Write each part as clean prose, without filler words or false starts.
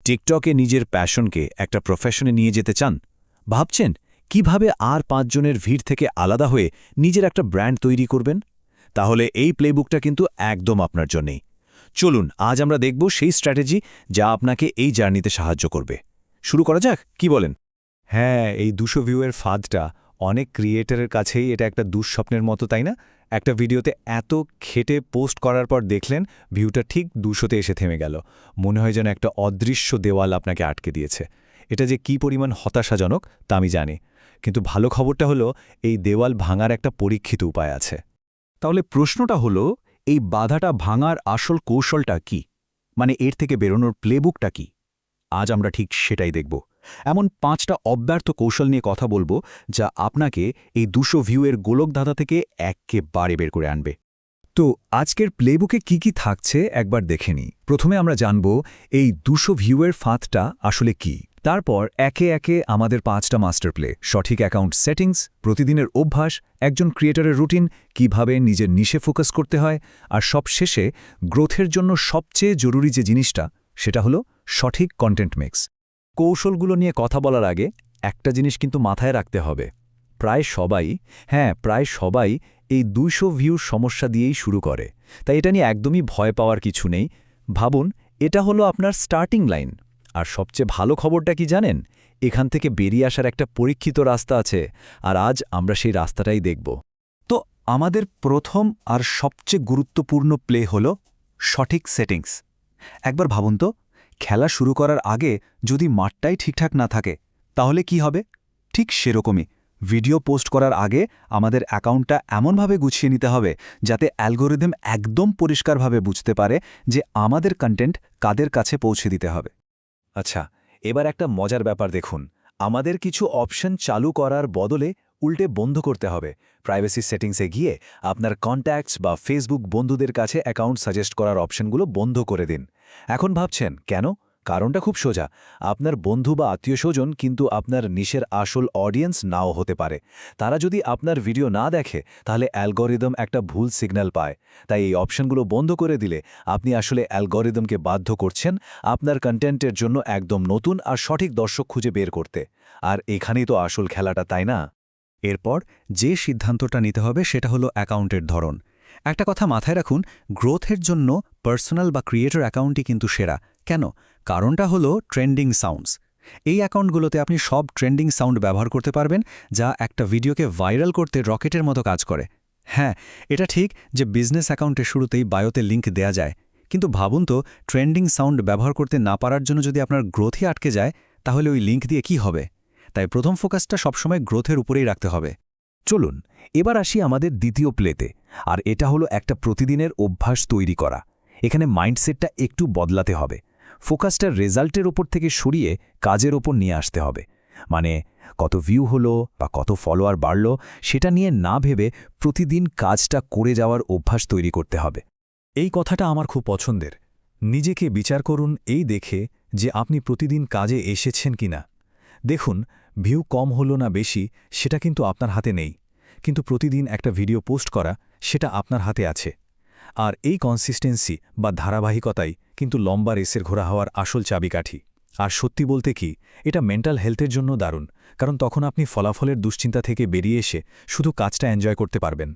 টিকটকে নিজের প্যাশনকে একটা প্রফেশনে নিয়ে যেতে চান? ভাবছেন কিভাবে আর ৫ জনের ভিড় থেকে আলাদা হয়ে নিজের একটা ব্র্যান্ড তৈরি করবেন? তাহলে এই প্লেবুকটা কিন্তু একদম আপনার জন্যেই। চলুন আজ আমরা দেখব সেই স্ট্র্যাটেজি যা আপনাকে এই জার্নিতে সাহায্য করবে। শুরু করা যাক, কি বলেন? হ্যাঁ, এই ২০০ ভিউয়ের ফাঁদটা অনেক ক্রিয়েটরের কাছেই এটা একটা দুঃস্বপ্নের মতো, তাই না? একটা ভিডিওতে এত খেটে পোস্ট করার পর দেখলেন ভিউটা ঠিক ২০০তে এসে থেমে গেল। মনে হয় যেন একটা অদৃশ্য দেওয়াল আপনাকে আটকে দিয়েছে। এটা যে কি পরিমাণ হতাশাজনক তা আমি জানি। কিন্তু ভালো খবরটা হলো এই দেওয়াল ভাঙার একটা পরীক্ষিত উপায় আছে। তাহলে প্রশ্নটা হলো, এই বাধাটা ভাঙার আসল কৌশলটা কি? মানে এর থেকে বেরোনোর প্লেবুকটা কি? আজ আমরা ঠিক সেটাই দেখব। এমন ৫টা অব্যর্থ কৌশল নিয়ে কথা বলবো যা আপনাকে এই ২০০ ভিউয়ের গোলকধাঁধা থেকে এক্কেবারে বের করে আনবে। তো আজকের প্লেবুকে কি থাকছে একবার দেখে নিই। প্রথমে আমরা জানব এই ২০০ ভিউয়ের ফাঁদটা আসলে কি। তারপর একে একে আমাদের ৫টা মাস্টার প্লে, সঠিক অ্যাকাউন্ট সেটিংস, প্রতিদিনের অভ্যাস, একজন ক্রিয়েটরের রুটিন, কিভাবে নিজের নিশে ফোকাস করতে হয়, আর সব শেষে গ্রোথের জন্য সবচেয়ে জরুরি যে জিনিসটা, সেটা হলো সঠিক কন্টেন্ট মিক্স। কৌশলগুলো নিয়ে কথা বলার আগে একটা জিনিস কিন্তু মাথায় রাখতে হবে। প্রায় সবাই এই ২০০ ভিউর সমস্যা দিয়েই শুরু করে। তাই এটা নিয়ে একদমই ভয় পাওয়ার কিছু নেই। ভাবুন, এটা হলো আপনার স্টার্টিং লাইন। আর সবচেয়ে ভালো খবরটা কি জানেন? এখান থেকে বেরিয়ে আসার একটা পরীক্ষিত রাস্তা আছে, আর আজ আমরা সেই রাস্তাটাই দেখব। তো আমাদের প্রথম আর সবচেয়ে গুরুত্বপূর্ণ প্লে হল সঠিক সেটিংস। একবার ভাবুন তো, খেলা শুরু করার আগে যদি মাঠটাই ঠিকঠাক না থাকে তাহলে কি হবে? ঠিক সেরকমই ভিডিও পোস্ট করার আগে আমাদের অ্যাকাউন্টটা এমনভাবে গুছিয়ে নিতে হবে যাতে অ্যালগোরিদম একদম পরিষ্কারভাবে বুঝতে পারে যে আমাদের কন্টেন্ট কাদের কাছে পৌঁছে দিতে হবে। আচ্ছা, এবার একটা মজার ব্যাপার দেখুন। আমাদের কিছু অপশন চালু করার বদলে উল্টে বন্ধ করতে হবে। প্রাইভেসি সেটিংসে গিয়ে আপনার কন্ট্যাক্টস বা ফেসবুক বন্ধুদের কাছে অ্যাকাউন্ট সাজেস্ট করার অপশনগুলো বন্ধ করে দিন। এখন ভাবছেন কেন? কারণটা খুব সোজা। আপনার বন্ধু বা আত্মীয়স্বজন কিন্তু আপনার নিশের আসল অডিয়েন্স নাও হতে পারে। তারা যদি আপনার ভিডিও না দেখে তাহলে অ্যালগোরিদম একটা ভুল সিগন্যাল পায়। তাই এই অপশনগুলো বন্ধ করে দিলে আপনি আসলে অ্যালগোরিদমকে বাধ্য করছেন আপনার কন্টেন্টের জন্য একদম নতুন আর সঠিক দর্শক খুঁজে বের করতে। আর এখানেই তো আসল খেলাটা, তাই না? এরপর যে সিদ্ধান্তটা নিতে হবে সেটা হলো অ্যাকাউন্টের ধরন। একটা কথা মাথায় রাখুন, গ্রোথের জন্য পার্সোনাল বা ক্রিয়েটর অ্যাকাউন্টই কিন্তু সেরা। কেন? কারণটা হলো ট্রেন্ডিং সাউন্ডস। এই অ্যাকাউন্টগুলোতে আপনি সব ট্রেন্ডিং সাউন্ড ব্যবহার করতে পারবেন, যা একটা ভিডিওকে ভাইরাল করতে রকেটের মতো কাজ করে। হ্যাঁ, এটা ঠিক যে বিজনেস অ্যাকাউন্টের শুরুতেই বায়োতে লিঙ্ক দেয়া যায়, কিন্তু ভাবুন তো, ট্রেন্ডিং সাউন্ড ব্যবহার করতে না পারার জন্য যদি আপনার গ্রোথই আটকে যায়, তাহলে ওই লিঙ্ক দিয়ে কি হবে? তাই প্রথম ফোকাসটা সবসময় গ্রোথের উপরেই রাখতে হবে। চলুন এবার আসি আমাদের দ্বিতীয় প্লেতে, আর এটা হলো একটা প্রতিদিনের অভ্যাস তৈরি করা। এখানে মাইন্ডসেটটা একটু বদলাতে হবে। ফোকাসটা রেজাল্টের ওপর থেকে সরিয়ে কাজের ওপর নিয়ে আসতে হবে। মানে কত ভিউ হলো বা কত ফলোয়ার বাড়ল সেটা নিয়ে না ভেবে প্রতিদিন কাজটা করে যাওয়ার অভ্যাস তৈরি করতে হবে। এই কথাটা আমার খুব পছন্দের। নিজেকে বিচার করুন এই দেখে যে আপনি প্রতিদিন কাজে এসেছেন কিনা। দেখুন, ভিউ কম হলো না বেশি সেটা কিন্তু আপনার হাতে নেই, কিন্তু প্রতিদিন একটা ভিডিও পোস্ট করা সেটা আপনার হাতে আছে। আর এই কনসিস্টেন্সি বা ধারাবাহিকতাই কিন্তু লম্বা রেসের ঘোড়া হওয়ার আসল চাবিকাঠি। আর সত্যি বলতে কি, এটা মেন্টাল হেলথের জন্য দারুণ, কারণ তখন আপনি ফলাফলের দুশ্চিন্তা থেকে বেরিয়ে এসে শুধু কাজটা এনজয় করতে পারবেন।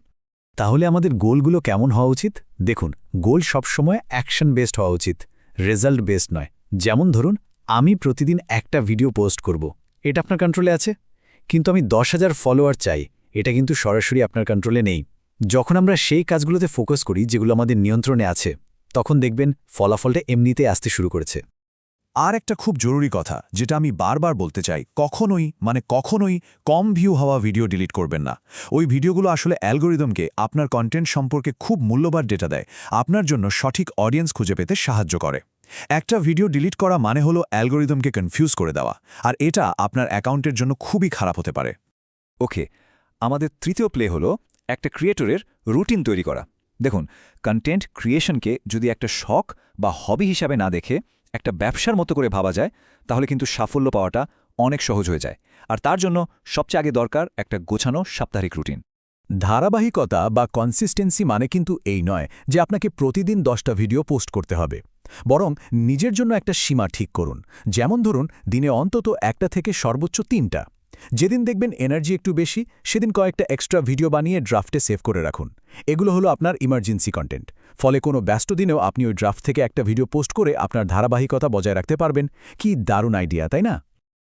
তাহলে আমাদের গোলগুলো কেমন হওয়া উচিত? দেখুন, গোল সবসময় অ্যাকশন বেসড হওয়া উচিত, রেজাল্ট বেসড নয়। যেমন ধরুন, আমি প্রতিদিন একটা ভিডিও পোস্ট করব, এটা আপনার কন্ট্রোলে আছে। কিন্তু আমি 10,000 ফলোয়ার চাই, এটা কিন্তু সরাসরি আপনার কন্ট্রোলে নেই। যখন আমরা সেই কাজগুলোতে ফোকাস করি যেগুলো আমাদের নিয়ন্ত্রণে আছে, তখন দেখবেন ফলাফলটা এমনিতে আসতে শুরু করেছে। আর একটা খুব জরুরি কথা যেটা আমি বারবার বলতে চাই, কখনোই কম ভিউ হওয়া ভিডিও ডিলিট করবেন না। ওই ভিডিওগুলো আসলে অ্যালগোরিদমকে আপনার কন্টেন্ট সম্পর্কে খুব মূল্যবান ডেটা দেয়, আপনার জন্য সঠিক অডিয়েন্স খুঁজে পেতে সাহায্য করে। একটা ভিডিও ডিলিট করা মানে হলো অ্যালগোরিদমকে কনফিউজ করে দেওয়া, আর এটা আপনার অ্যাকাউন্টের জন্য খুবই খারাপ হতে পারে। ওকে, আমাদের তৃতীয় প্লে হলো একটা ক্রিয়েটরের রুটিন তৈরি করা। দেখুন, কন্টেন্ট ক্রিয়েশনকে যদি একটা শখ বা হবি হিসাবে না দেখে একটা ব্যবসার মতো করে ভাবা যায়, তাহলে কিন্তু সাফল্য পাওয়াটা অনেক সহজ হয়ে যায়। আর তার জন্য সবচেয়ে আগে দরকার একটা গোছানো সাপ্তাহিক রুটিন। ধারাবাহিকতা বা কনসিস্টেন্সি মানে কিন্তু এই নয় যে আপনাকে প্রতিদিন 10টা ভিডিও পোস্ট করতে হবে, বরং নিজের জন্য একটা সীমা ঠিক করুন। যেমন ধরুন, দিনে অন্তত একটা থেকে সর্বোচ্চ 3টা। যেদিন দেখবেন এনার্জি একটু বেশি, সেদিন কয়েকটা এক্সট্রা ভিডিও বানিয়ে ড্রাফটে সেভ করে রাখুন। এগুলো হলো আপনার ইমার্জেন্সি কন্টেন্ট। ফলে কোনো ব্যস্ত দিনেও আপনি ওই ড্রাফট থেকে একটা ভিডিও পোস্ট করে আপনার ধারাবাহিকতা বজায় রাখতে পারবেন। কি দারুণ আইডিয়া, তাই না?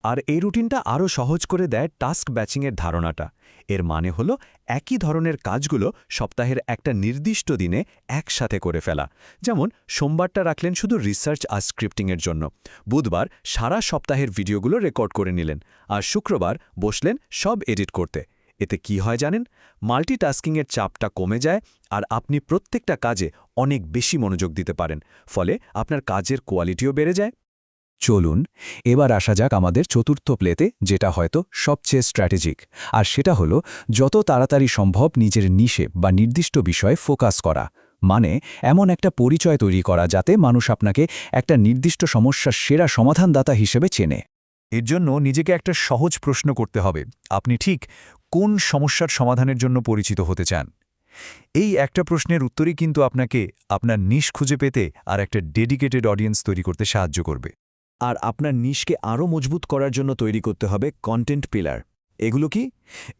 আর এই রুটিনটা আরও সহজ করে দেয় টাস্ক ব্যাচিংয়ের ধারণাটা। এর মানে হলো একই ধরনের কাজগুলো সপ্তাহের একটা নির্দিষ্ট দিনে একসাথে করে ফেলা। যেমন সোমবারটা রাখলেন শুধু রিসার্চ আর স্ক্রিপ্টিংয়ের জন্য, বুধবার সারা সপ্তাহের ভিডিওগুলো রেকর্ড করে নিলেন, আর শুক্রবার বসলেন সব এডিট করতে। এতে কি হয় জানেন? মাল্টিটাস্কিংয়ের চাপটা কমে যায় আর আপনি প্রত্যেকটা কাজে অনেক বেশি মনোযোগ দিতে পারেন। ফলে আপনার কাজের কোয়ালিটিও বেড়ে যায়। চলুন এবার আসা যাক আমাদের চতুর্থ প্লেতে, যেটা হয়তো সবচেয়ে স্ট্র্যাটেজিক, আর সেটা হলো যত তাড়াতাড়ি সম্ভব নিজের নিশে বা নির্দিষ্ট বিষয়ে ফোকাস করা। মানে এমন একটা পরিচয় তৈরি করা যাতে মানুষ আপনাকে একটা নির্দিষ্ট সমস্যার সেরা সমাধানদাতা হিসেবে চেনে। এর জন্য নিজেকে একটা সহজ প্রশ্ন করতে হবে, আপনি ঠিক কোন সমস্যার সমাধানের জন্য পরিচিত হতে চান? এই একটা প্রশ্নের উত্তরই কিন্তু আপনাকে আপনার নিশ খুঁজে পেতে আর একটা ডেডিকেটেড অডিয়েন্স তৈরি করতে সাহায্য করবে। আর আপনার নিশকে আরও মজবুত করার জন্য তৈরি করতে হবে কন্টেন্ট পিলার। এগুলো কি?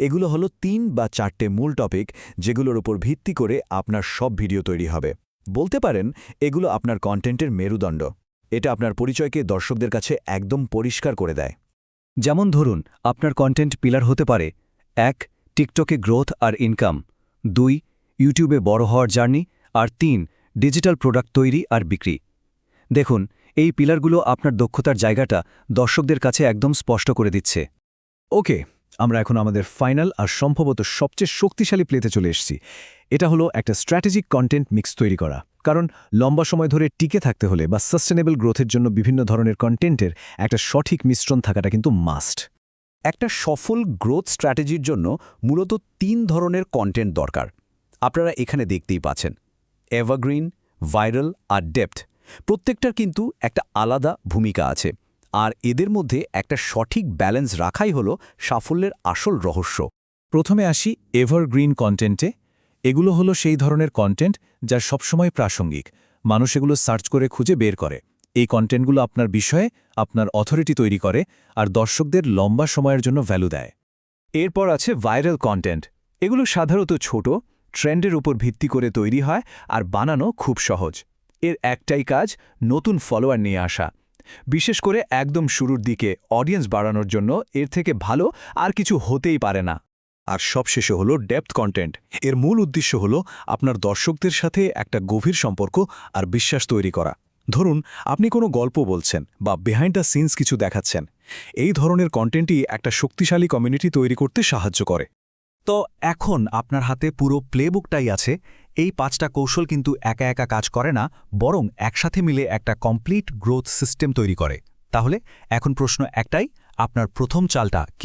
এগুলো হলো 3 বা 4টে মূল টপিক, যেগুলোর উপর ভিত্তি করে আপনার সব ভিডিও তৈরি হবে। বলতে পারেন এগুলো আপনার কন্টেন্টের মেরুদণ্ড। এটা আপনার পরিচয়কে দর্শকদের কাছে একদম পরিষ্কার করে দেয়। যেমন ধরুন, আপনার কন্টেন্ট পিলার হতে পারে: 1. টিকটকে গ্রোথ আর ইনকাম, 2. ইউটিউবে বড় হওয়ার জার্নি, আর 3. ডিজিটাল প্রোডাক্ট তৈরি আর বিক্রি। দেখুন, এই পিলারগুলো আপনার দক্ষতার জায়গাটা দর্শকদের কাছে একদম স্পষ্ট করে দিচ্ছে। ওকে, আমরা এখন আমাদের ফাইনাল আর সম্ভবত সবচেয়ে শক্তিশালী প্লেতে চলে এসেছি। এটা হলো একটা স্ট্র্যাটেজিক কন্টেন্ট মিক্স তৈরি করা। কারণ লম্বা সময় ধরে টিকে থাকতে হলে বা সাস্টেনেবল গ্রোথের জন্য বিভিন্ন ধরনের কন্টেন্টের একটা সঠিক মিশ্রণ থাকাটা কিন্তু মাস্ট। একটা সফল গ্রোথ স্ট্র্যাটেজির জন্য মূলত 3 ধরনের কন্টেন্ট দরকার। আপনারা এখানে দেখতেই পাচ্ছেন: এভারগ্রিন, ভাইরাল আর ডেপথ। প্রত্যেকটার কিন্তু একটা আলাদা ভূমিকা আছে, আর এদের মধ্যে একটা সঠিক ব্যালেন্স রাখাই হলো সাফল্যের আসল রহস্য। প্রথমে আসি এভারগ্রিন কন্টেন্টে। এগুলো হলো সেই ধরনের কন্টেন্ট যা সবসময় প্রাসঙ্গিক, মানুষ এগুলো সার্চ করে খুঁজে বের করে। এই কন্টেন্টগুলো আপনার বিষয়ে আপনার অথরিটি তৈরি করে আর দর্শকদের লম্বা সময়ের জন্য ভ্যালু দেয়। এরপর আছে ভাইরাল কন্টেন্ট। এগুলো সাধারণত ছোট, ট্রেন্ডের উপর ভিত্তি করে তৈরি হয় আর বানানো খুব সহজ। এর একটাই কাজ, নতুন ফলোয়ার নিয়ে আসা। বিশেষ করে একদম শুরুর দিকে অডিয়েন্স বাড়ানোর জন্য এর থেকে ভালো আর কিছু হতেই পারে না। আর সবশেষে হলো ডেপথ কন্টেন্ট। এর মূল উদ্দেশ্য হলো আপনার দর্শকদের সাথে একটা গভীর সম্পর্ক আর বিশ্বাস তৈরি করা। ধরুন, আপনি কোনো গল্প বলছেন বা বিহাইন্ড দ্য সিনস কিছু দেখাচ্ছেন। এই ধরনের কন্টেন্টই একটা শক্তিশালী কমিউনিটি তৈরি করতে সাহায্য করে। তো এখন আপনার হাতে পুরো প্লেবুকটাই আছে। এই 5টা কৌশল কিন্তু একা একা কাজ করে না, বরং একসাথে মিলে একটা কমপ্লিট গ্রোথ সিস্টেম তৈরি করে। তাহলে এখন প্রশ্ন একটাই, আপনার প্রথম চালটা কি?